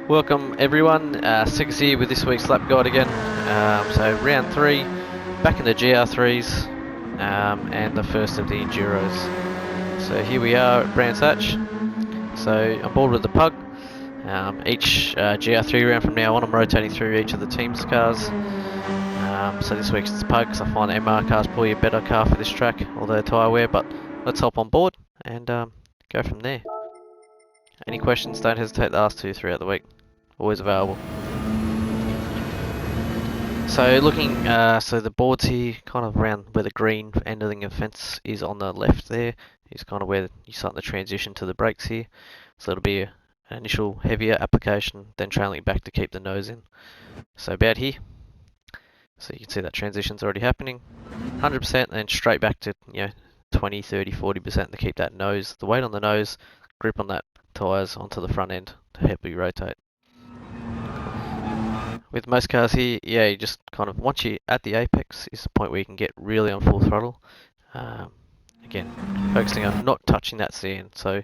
Welcome everyone, Six here with this week's lap guide again. So round 3, back in the Gr3s and the first of the Enduros. So here we are at Brands Hatch. So I'm board with the Pug. Each Gr3 round from now on I'm rotating through each of the team's cars. So this week's it's Pug because I find MR cars probably a better car for this track, although tyre wear, but let's hop on board and go from there. Any questions, don't hesitate to ask too throughout the week. Always available. So looking, so the boards here, kind of around where the green end of the fence is on the left there, is kind of where you start the transition to the brakes here. So it'll be an initial heavier application, then trailing back to keep the nose in. So about here, so you can see that transition's already happening, 100%, and then straight back to 20, 30, 40% to keep that nose, the weight on the nose, grip on that tyres onto the front end to help you rotate. With most cars here, you just kind of, once you're at the apex, is the point where you can get really on full throttle. Again, focusing on not touching that sand. So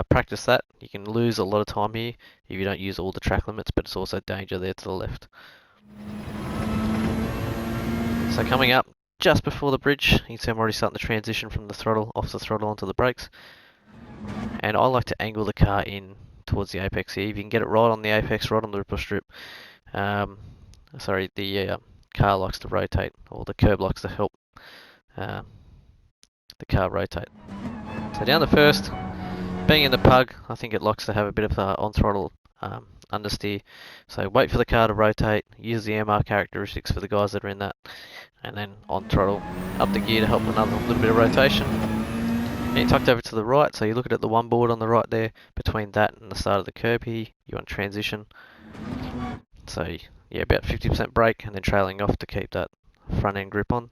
practice that. You can lose a lot of time here if you don't use all the track limits, but it's also danger there to the left. So coming up just before the bridge, you can see I'm already starting to transition from the throttle, off the throttle onto the brakes. And I like to angle the car in towards the apex here. If you can get it right on the apex, right on the ripple strip, the car likes to rotate, or the curb likes to help the car rotate. So down the first, being in the Pug, I think it likes to have a bit of on throttle understeer. So wait for the car to rotate, use the MR characteristics for the guys that are in that, and then on throttle, up the gear to help another little bit of rotation. And you're tucked over to the right, so you're looking at the one board on the right there, between that and the start of the curb here, you want transition. So yeah, about 50% brake and then trailing off to keep that front end grip on.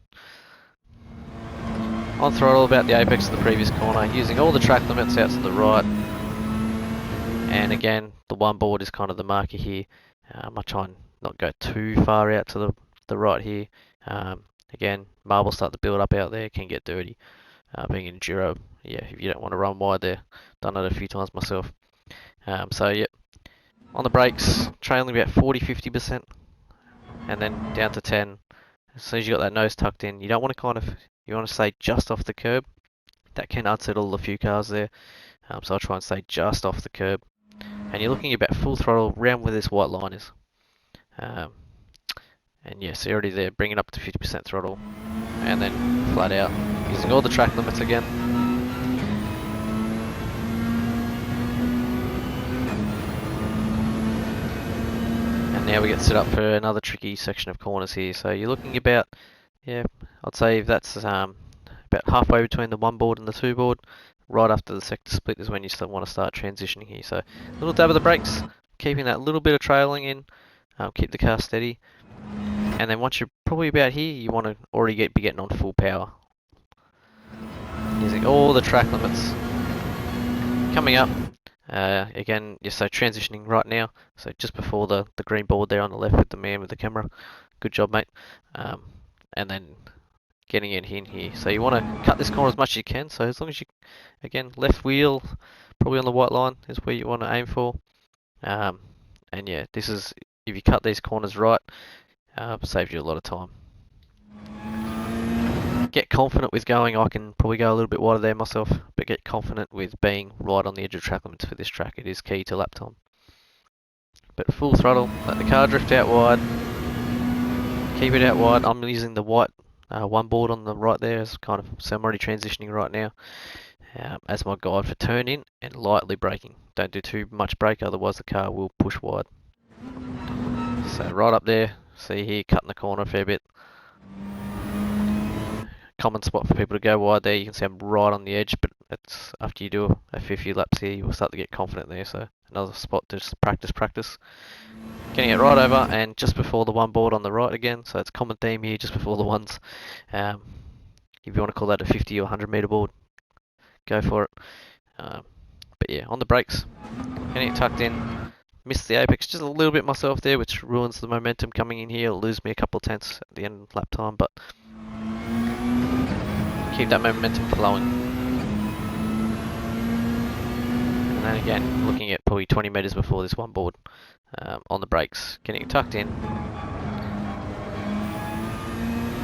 On throttle about the apex of the previous corner, using all the track limits out to the right. And again, the one board is kind of the marker here. I try and not go too far out to the right here. Again, marbles start to build up out there, can get dirty. Being in Enduro, if you don't want to run wide there, done it a few times myself. On the brakes, trailing about 40-50%, and then down to 10. As soon as you got that nose tucked in, you don't want to you want to stay just off the curb. That can unsettle a few cars there, so I'll try and stay just off the curb. And you're looking about full throttle around where this white line is. And so you're already there, bring it up to 50% throttle, and then flat out, using all the track limits again. Now we get set up for another tricky section of corners here. So you're looking about, I'd say that's about halfway between the one board and the two board. Right after the sector split is when you still want to start transitioning here. So a little dab of the brakes, keeping that little bit of trailing in, keep the car steady. And then once you're probably about here, you want to already be getting on full power. Using all the track limits. Coming up. Again, so transitioning right now, so just before the green board there on the left with the man with the camera. Good job, mate. And then getting in here. So you want to cut this corner as much as you can, so as long as you, again, left wheel, probably on the white line is where you want to aim for. And this is, if you cut these corners right, saves you a lot of time. Get confident with going, I can probably go a little bit wider there myself, but get confident with being right on the edge of track limits for this track. It is key to lap time. But full throttle, let the car drift out wide, keep it out wide. I'm using the white one board on the right there as kind of, so I'm already transitioning right now as my guide for turn in and lightly braking. Don't do too much brake, otherwise the car will push wide. So right up there, see here, cutting the corner a fair bit. Common spot for people to go wide there. You can see I'm right on the edge, but it's after you do a few laps here, you'll start to get confident there. So another spot to just practice. Getting it right over and just before the one board on the right again. So it's a common theme here, just before the ones. If you want to call that a 50 or 100 meter board, go for it. But yeah, on the brakes, getting it tucked in. Missed the apex just a little bit myself there, which ruins the momentum coming in here. It'll lose me a couple of tenths at the end of lap time, but keep that momentum flowing. And then again, looking at probably 20 meters before this one board on the brakes, getting it tucked in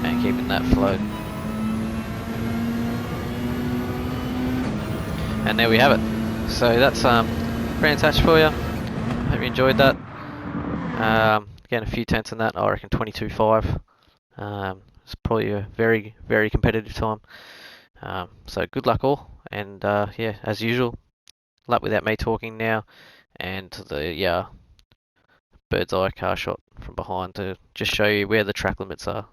and keeping that flow. And there we have it. So that's pretty attached for you. Hope you enjoyed that. Again, a few tenths in that. I reckon 22.5. It's probably a very, very competitive time. So good luck all, and yeah, as usual, lap without me talking now, and the bird's eye car shot from behind to just show you where the track limits are.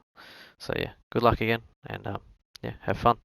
So yeah, good luck again, and yeah, have fun.